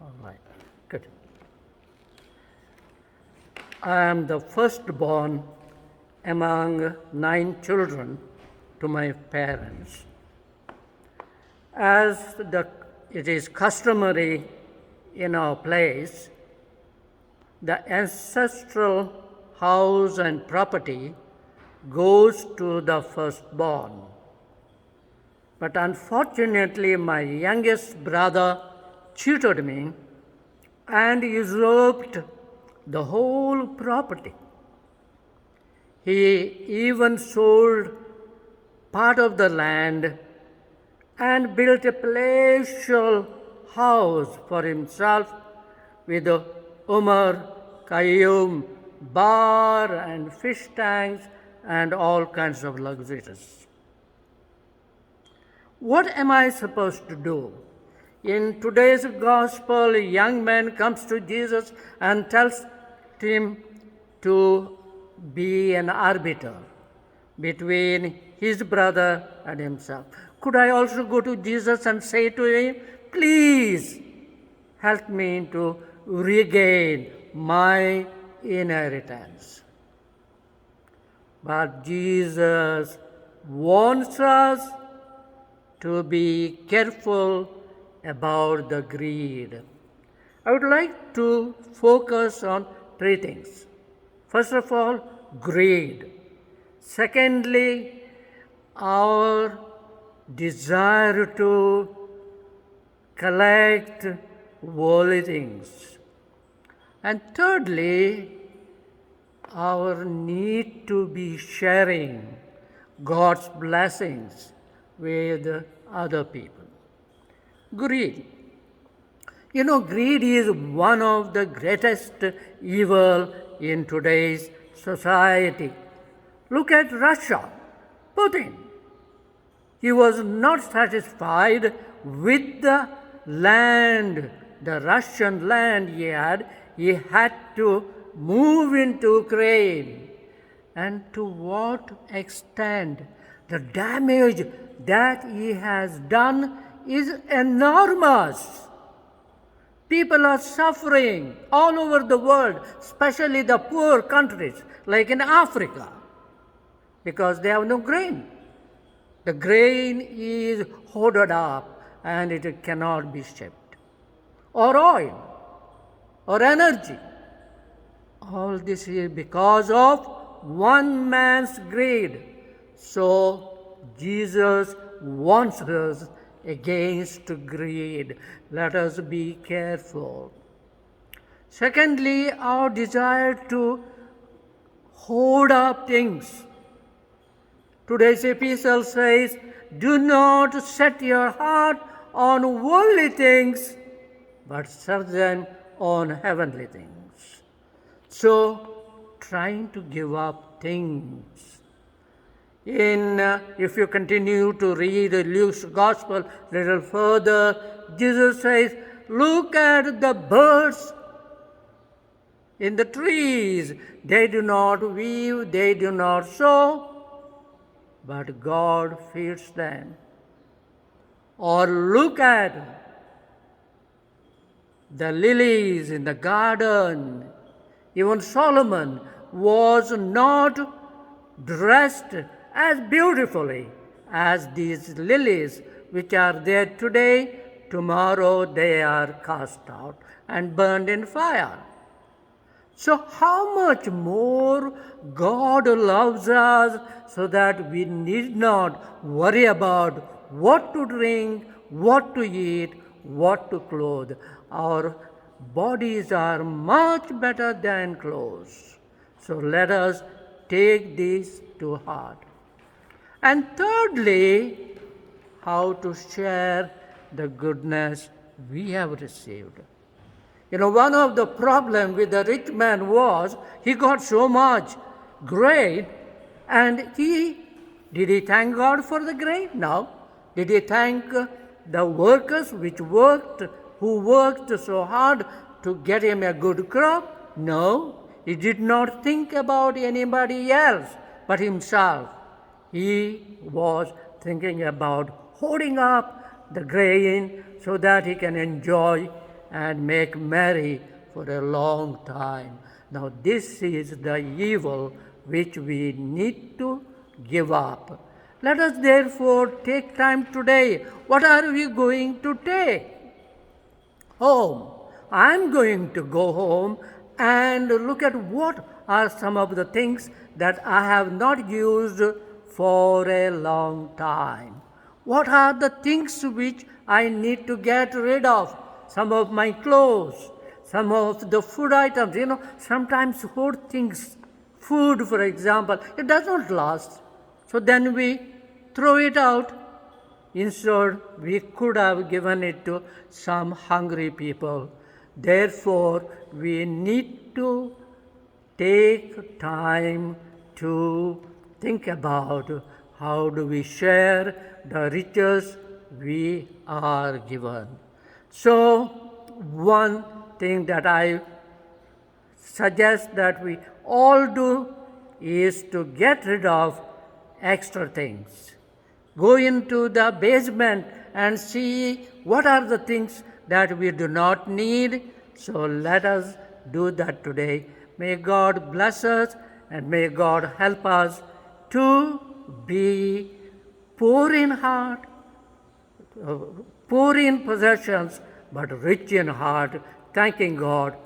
All right, good. I am the firstborn among 9 children to my parents. As it is customary in our place, the ancestral house and property goes to the firstborn. But unfortunately, my youngest brother cheated me and usurped the whole property. He even sold part of the land and built a palatial house for himself with a Umar, Qayyum, bar and fish tanks and all kinds of luxuries. What am I supposed to do? In today's gospel, a young man comes to Jesus and tells him to be an arbiter between his brother and himself. Could I also go to Jesus and say to him, please help me to regain my inheritance? But Jesus wants us to be careful about the greed. I would like to focus on 3 things. First of all, greed. Secondly, our desire to collect worldly things. And thirdly, our need to be sharing God's blessings with other people. Greed. Greed is one of the greatest evil in today's society. Look at Russia, Putin. He was not satisfied with the land, the Russian land he had. He had to move into Ukraine. And to what extent the damage that he has done is enormous. People are suffering all over the world, especially the poor countries like in Africa, because they have no grain. The grain is hoarded up and it cannot be shipped. Or oil, or energy. All this is because of one man's greed. So Jesus warns us against greed. Let us be careful. Secondly, our desire to hoard up things. Today's epistle says, do not set your heart on worldly things, but set them on heavenly things. So, trying to give up things. If you continue to read Luke's Gospel a little further, Jesus says, look at the birds in the trees. They do not weave, they do not sow, but God feeds them. Or look at the lilies in the garden. Even Solomon was not dressed as beautifully as these lilies which are there today. Tomorrow they are cast out and burned in fire. So how much more God loves us so that we need not worry about what to drink, what to eat, what to clothe. Our bodies are much better than clothes. So let us take this to heart. And thirdly, how to share the goodness we have received. One of the problems with the rich man was he got so much grain, and did he thank God for the grain? No. Did he thank the workers who worked so hard to get him a good crop? No. He did not think about anybody else but himself. He was thinking about holding up the grain so that he can enjoy and make merry for a long time. Now, this is the evil which we need to give up. Let us therefore take time today. What are we going to take? Home. I'm going to go home and look at what are some of the things that I have not used for a long time. What are the things which I need to get rid of? Some of my clothes, some of the food items, sometimes food things, food for example, it does not last. So then we throw it out. Instead, we could have given it to some hungry people. Therefore, we need to take time to think about how do we share the riches we are given. So, one thing that I suggest that we all do is to get rid of extra things. Go into the basement and see what are the things that we do not need. So let us do that today. May God bless us and may God help us to be poor in heart, poor in possessions, but rich in heart, thanking God